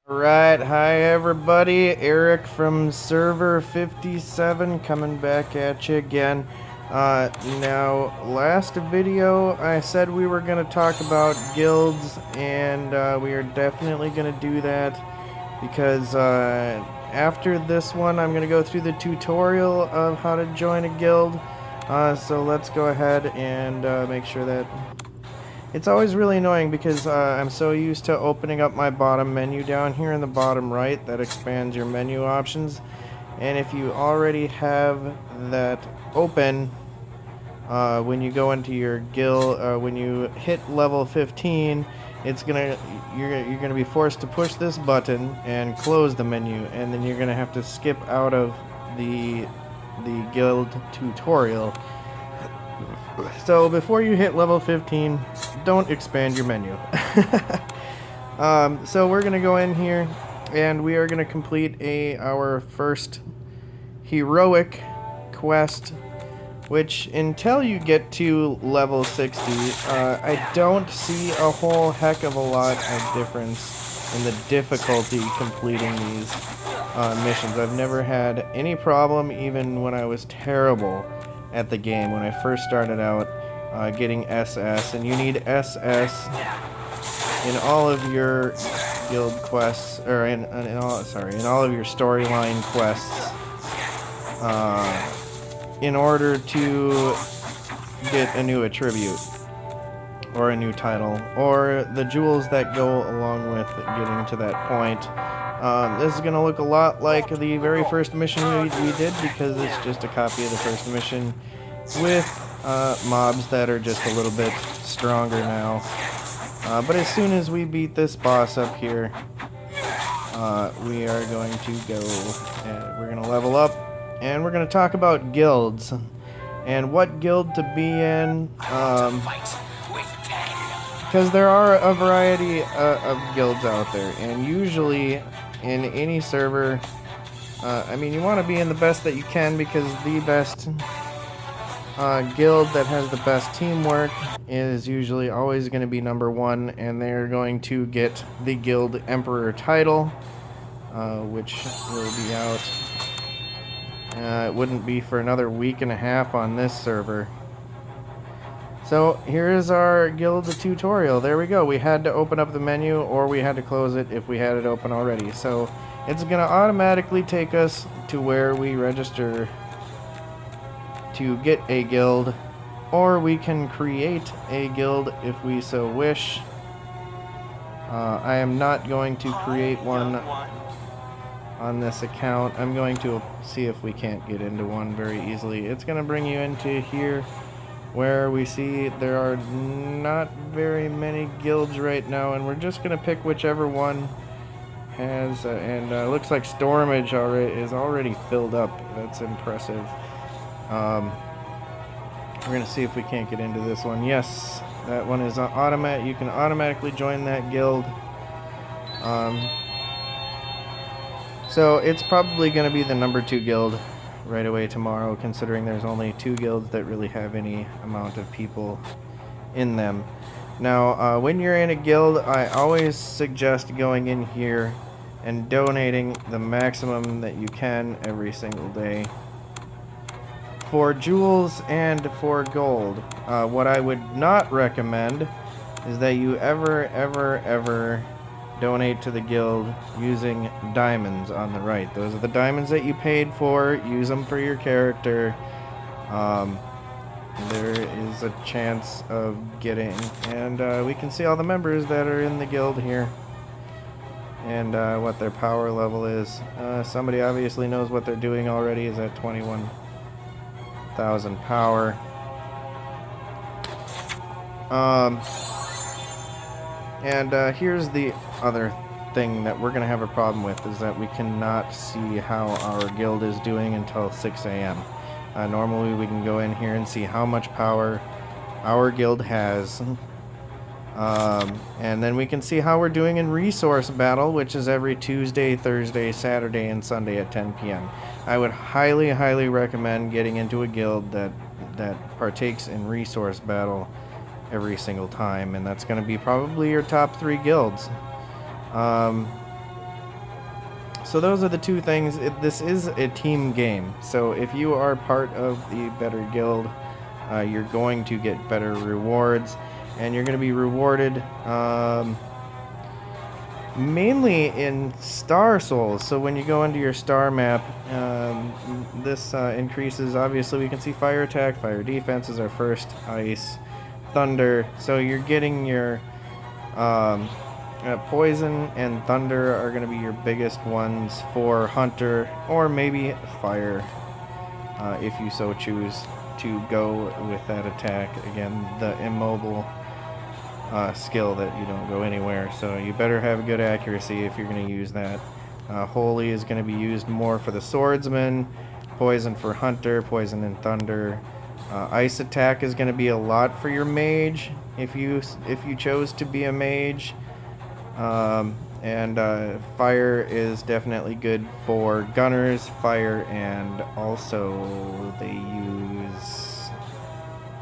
Alright, hi everybody, Eric from server 57 coming back at you again. Now, last video I said we were going to talk about guilds, and we are definitely going to do that because after this one I'm going to go through the tutorial of how to join a guild. So let's go ahead and make sure that... It's always really annoying because I'm so used to opening up my bottom menu down here in the bottom right that expands your menu options. And if you already have that open, when you go into your guild, when you hit level 15, you're gonna be forced to push this button and close the menu, and then you're gonna have to skip out of the guild tutorial. So before you hit level 15, don't expand your menu. So we're gonna go in here and we are gonna complete our first heroic quest, which until you get to level 60, I don't see a whole heck of a lot of difference in the difficulty completing these missions. I've never had any problem, even when I was terrible at the game when I first started out getting SS, and you need SS in all of your guild quests, or in all of your storyline quests, in order to get a new attribute or a new title or the jewels that go along with getting to that point. This is going to look a lot like the very first mission we did, because it's just a copy of the first mission with mobs that are just a little bit stronger now. But as soon as we beat this boss up here, we are going to go, we're going to level up, and we're going to talk about guilds and what guild to be in. Because there are a variety of guilds out there, and usually in any server, I mean, you want to be in the best that you can, because the best guild that has the best teamwork is usually always going to be number one, and they're going to get the guild emperor title, which will be out. It wouldn't be for another week and a half on this server. So here's our guild tutorial. There we go. We had to open up the menu, or we had to close it if we had it open already. So it's going to automatically take us to where we register to get a guild, or we can create a guild if we so wish. I am not going to create one on this account. I'm going to see if we can't get into one very easily. It's going to bring you into here, where we see there are not very many guilds right now, and we're just going to pick whichever one has, and looks like Stormage is already filled up. That's impressive. We're going to see if we can't get into this one. Yes, that one is automatic. You can automatically join that guild. So it's probably going to be the number 2 guild right away tomorrow, considering there's only 2 guilds that really have any amount of people in them. Now, when you're in a guild, I always suggest going in here and donating the maximum that you can every single day for jewels and for gold. What I would not recommend is that you ever donate to the guild using diamonds on the right. Those are the diamonds that you paid for. Use them for your character. There is a chance of getting, and we can see all the members that are in the guild here, and what their power level is. Somebody obviously knows what they're doing already, is at 21,000 power. Here's the other thing that we're going to have a problem with, is that we cannot see how our guild is doing until 6 a.m. Normally we can go in here and see how much power our guild has, and then we can see how we're doing in resource battle, which is every Tuesday, Thursday, Saturday, and Sunday at 10 p.m. I would highly recommend getting into a guild that partakes in resource battle every single time, and that's going to be probably your top 3 guilds. So those are the two things. This is a team game. So if you are part of the better guild, you're going to get better rewards, and you're going to be rewarded mainly in star souls. So when you go into your star map, this increases. Obviously, we can see fire attack, fire defense is our first, ice, thunder. So you're getting your poison and thunder are going to be your biggest ones for hunter, or maybe fire, if you so choose to go with that attack. Again, the immobile skill that you don't go anywhere, so you better have good accuracy if you're going to use that. Holy is going to be used more for the swordsman, poison for hunter, poison and thunder. Ice attack is going to be a lot for your mage if you chose to be a mage. And fire is definitely good for gunners, fire, and also they use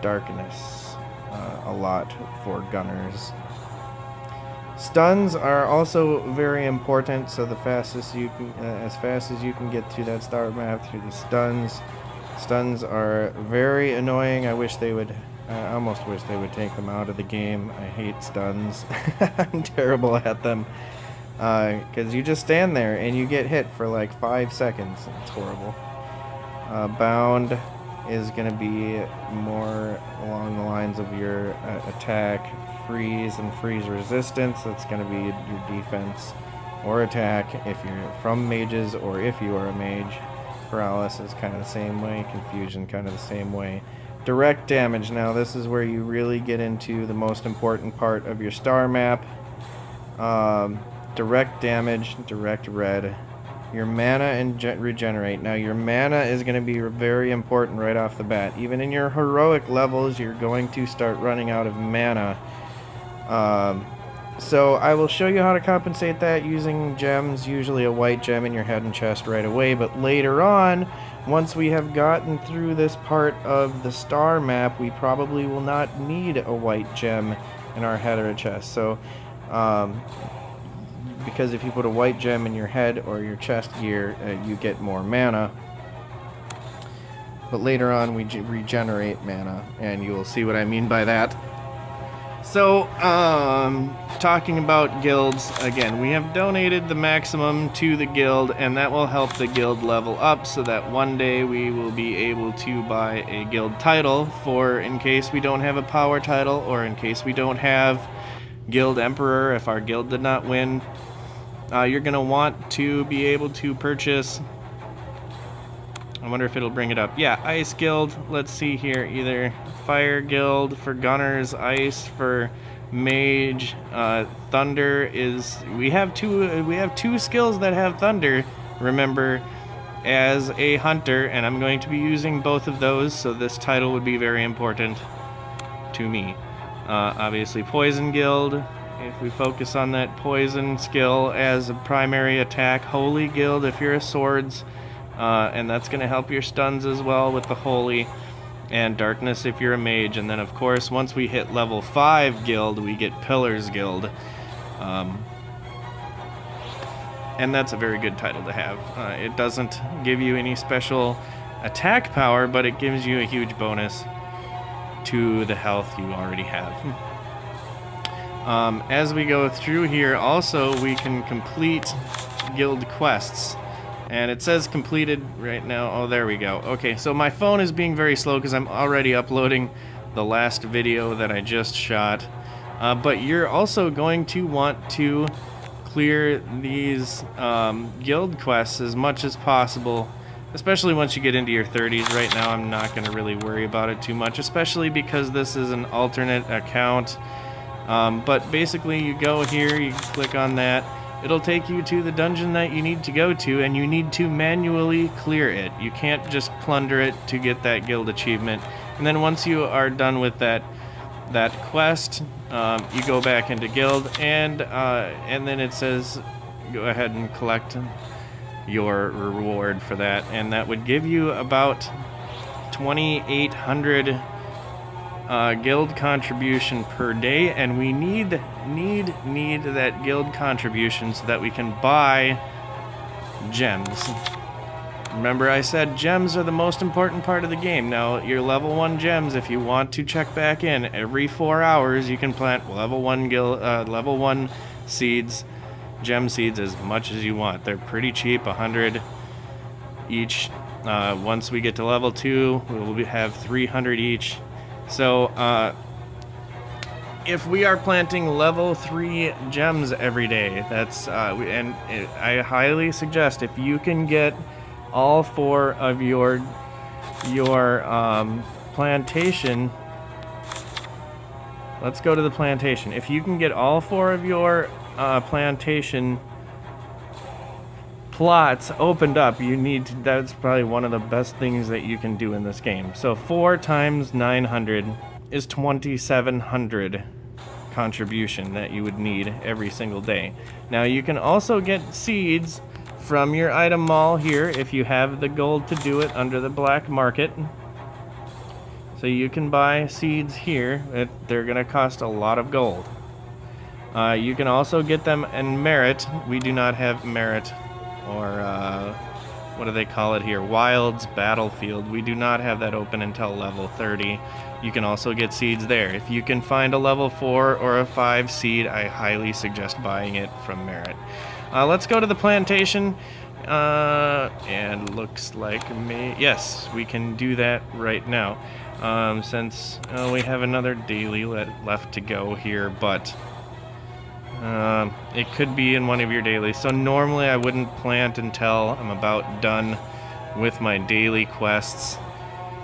darkness a lot for gunners. Stuns are also very important, so the fastest you can, as fast as you can get through that star map through the stuns. Stuns are very annoying. I almost wish they would take them out of the game. I hate stuns. I'm terrible at them. Because you just stand there and you get hit for like 5 seconds. It's horrible. Bound is going to be more along the lines of your attack, freeze, and freeze resistance. That's going to be your defense or attack if you're from mages or if you are a mage. Paralysis kind of the same way. Confusion kind of the same way. Direct damage. Now this is where you really get into the most important part of your star map. Direct damage, direct red. Your mana and regenerate. Now your mana is going to be very important right off the bat. Even in your heroic levels, you're going to start running out of mana. So I will show you how to compensate that using gems, usually a white gem in your head and chest right away, but later on, once we have gotten through this part of the star map, we probably will not need a white gem in our head or chest. So, because if you put a white gem in your head or your chest gear, you get more mana. But later on, we regenerate mana, and you will see what I mean by that. So, talking about guilds, again, we have donated the maximum to the guild, and that will help the guild level up so that one day we will be able to buy a guild title for in case we don't have a power title, or in case we don't have guild emperor if our guild did not win. You're going to want to be able to purchase, I wonder if it'll bring it up. Yeah, Ice Guild. Let's see here. Either Fire Guild for gunners, Ice for mage. Thunder is we have two skills that have thunder. Remember, as a hunter, and I'm going to be using both of those, so this title would be very important to me. Obviously, Poison Guild. If we focus on that poison skill as a primary attack. Holy Guild if you're a swords. And that's going to help your stuns as well with the holy, and darkness if you're a mage. And then of course once we hit level 5 guild, we get Pillars Guild, and that's a very good title to have. It doesn't give you any special attack power, but it gives you a huge bonus to the health you already have. As we go through here also, we can complete guild quests. And it says completed right now. Oh, there we go. Okay, so my phone is being very slow because I'm already uploading the last video that I just shot. But you're also going to want to clear these guild quests as much as possible, especially once you get into your 30s. Right now I'm not going to really worry about it too much, especially because this is an alternate account. But basically you go here, you click on that. It'll take you to the dungeon that you need to go to, and you need to manually clear it. You can't just plunder it to get that guild achievement. And then once you are done with that quest, you go back into guild, and then it says go ahead and collect your reward for that, and that would give you about 2,800 guild contribution per day, and we need that guild contribution so that we can buy gems. Remember I said gems are the most important part of the game. Now, your level 1 gems, if you want to check back in, every 4 hours you can plant level 1 seeds, gem seeds, as much as you want. They're pretty cheap, 100 each. Once we get to level 2, we'll have 300 each. So, if we are planting level 3 gems every day, that's and I highly suggest, if you can get all 4 of your plantation. Let's go to the plantation. If you can get all 4 of your plantation plots opened up, that's probably one of the best things that you can do in this game. So 4 times 900 is 2,700 contribution that you would need every single day. Now you can also get seeds from your item mall here if you have the gold to do it under the black market. So you can buy seeds here. They're gonna cost a lot of gold. You can also get them in merit. We do not have merit, or what do they call it here? Wilds Battlefield. We do not have that open until level 30. You can also get seeds there. If you can find a level 4 or a 5 seed, I highly suggest buying it from merit. Let's go to the plantation, and looks like yes, we can do that right now, since we have another daily left to go here, but it could be in one of your dailies. So normally I wouldn't plant until I'm about done with my daily quests.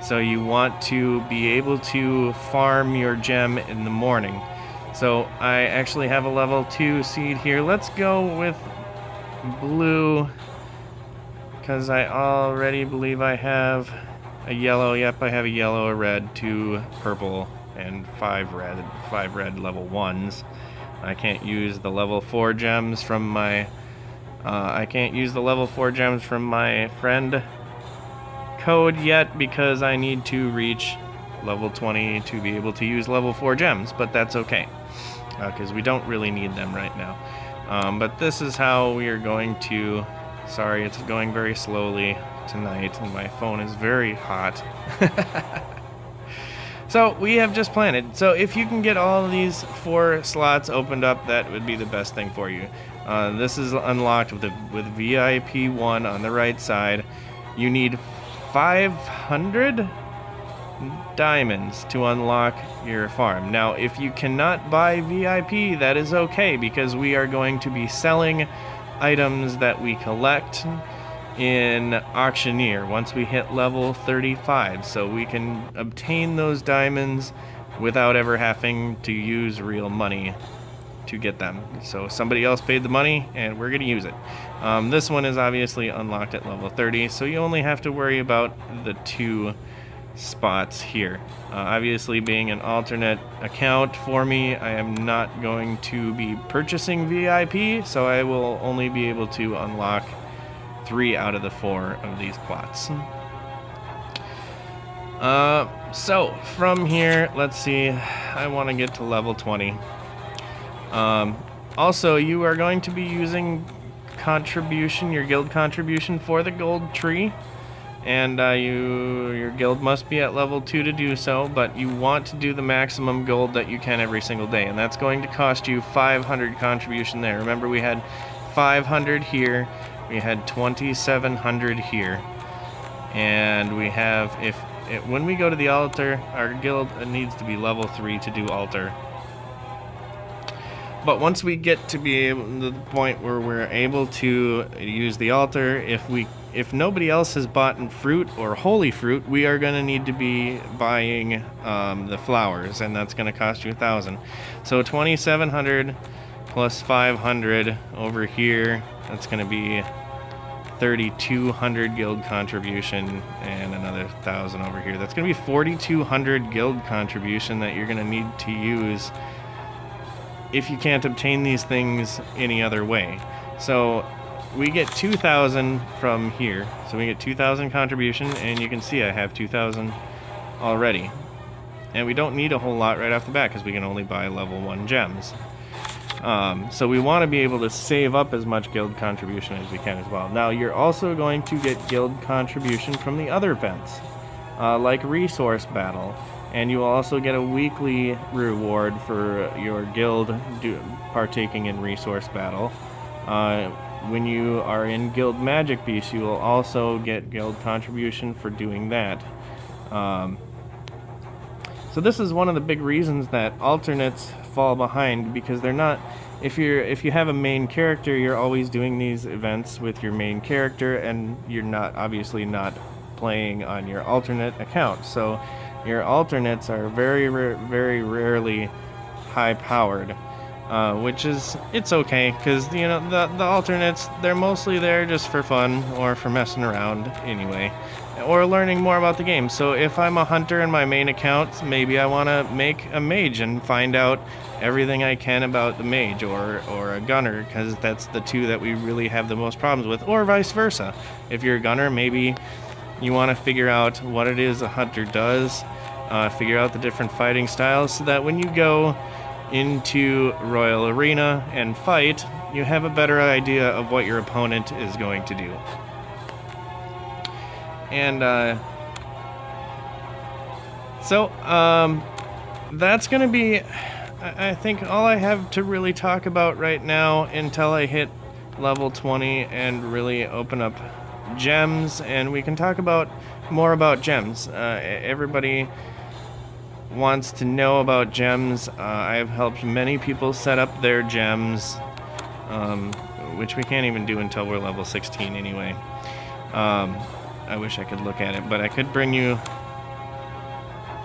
So you want to be able to farm your gem in the morning. So I actually have a level 2 seed here. Let's go with blue, because I already believe I have a yellow. Yep, I have a yellow, a red, 2 purple, and 5 red level 1s. I can't use the level 4 gems from my friend code yet, because I need to reach level 20 to be able to use level 4 gems, but that's okay, because we don't really need them right now. But this is how we are going to... Sorry, it's going very slowly tonight, and my phone is very hot. So, we have just planted. So, if you can get all of these 4 slots opened up, that would be the best thing for you. This is unlocked with VIP 1 on the right side. You need 500 diamonds to unlock your farm. Now, if you cannot buy VIP, that is okay, because we are going to be selling items that we collect in Auctioneer once we hit level 35, so we can obtain those diamonds without ever having to use real money to get them. So somebody else paid the money and we're going to use it. This one is obviously unlocked at level 30, so you only have to worry about the 2 spots here. Obviously, being an alternate account for me, I am not going to be purchasing VIP, so I will only be able to unlock 3 out of the 4 of these plots. So from here, let's see, I want to get to level 20. Also, you are going to be using contribution, your guild contribution for the gold tree, and your guild must be at level 2 to do so, but you want to do the maximum gold that you can every single day, and that's going to cost you 500 contribution there. Remember, we had 500 here, we had 2,700 here, and we have, when we go to the altar, our guild needs to be level 3 to do altar. But once we get to be able to the point where we're able to use the altar, if nobody else has bought fruit or holy fruit, we are going to need to be buying the flowers, and that's going to cost you 1,000. So 2,700 plus 500 over here, that's going to be 3,200 guild contribution, and another 1,000 over here. That's going to be 4,200 guild contribution that you're going to need to use if you can't obtain these things any other way. So we get 2,000 from here. So we get 2,000 contribution, and you can see I have 2,000 already. And we don't need a whole lot right off the bat because we can only buy level 1 gems. So we want to be able to save up as much guild contribution as we can as well. Now you're also going to get guild contribution from the other events, like Resource Battle, and you will also get a weekly reward for your guild partaking in Resource Battle. When you are in Guild Magic Beast, you will also get guild contribution for doing that. So this is one of the big reasons that alternates fall behind, because they're not. If you have a main character, you're always doing these events with your main character, and you're obviously not playing on your alternate account. So your alternates are very rarely high powered, which is, it's okay, because the alternates, they're mostly there just for fun or for messing around anyway, or learning more about the game. So if I'm a hunter in my main account, maybe I want to make a mage and find out everything I can about the mage, or a gunner, because that's the two that we really have the most problems with, or vice versa. If you're a gunner, maybe you want to figure out what it is a hunter does, figure out the different fighting styles, so that when you go into Royal Arena and fight, you have a better idea of what your opponent is going to do. And so that's going to be, I think, all I have to really talk about right now until I hit level 20 and really open up gems, and we can talk more about gems. Everybody wants to know about gems. I have helped many people set up their gems, which we can't even do until we're level 16 anyway. I wish I could look at it, but I could bring you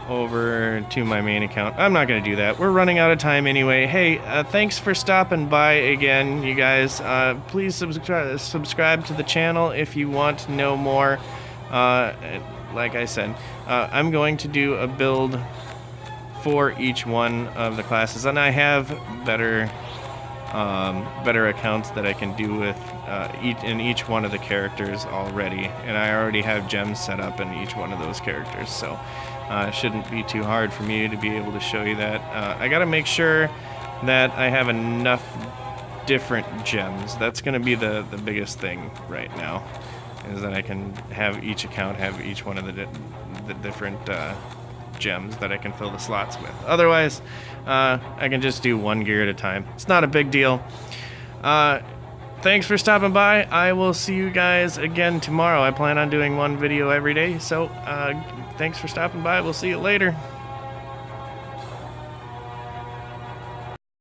over to my main account. I'm not going to do that. We're running out of time anyway. Hey, thanks for stopping by again, you guys. Please subscribe to the channel if you want to know more. Like I said, I'm going to do a build for each one of the classes, and I have better accounts that I can do with each one of the characters already, and I already have gems set up in each one of those characters, so it shouldn't be too hard for me to be able to show you that. I gotta make sure that I have enough different gems. That's gonna be the biggest thing right now, is that I can have each account have each one of the different gems that I can fill the slots with. Otherwise, I can just do one gear at a time. It's not a big deal. Thanks for stopping by. I will see you guys again tomorrow. I plan on doing one video every day, so thanks for stopping by. We'll see you later.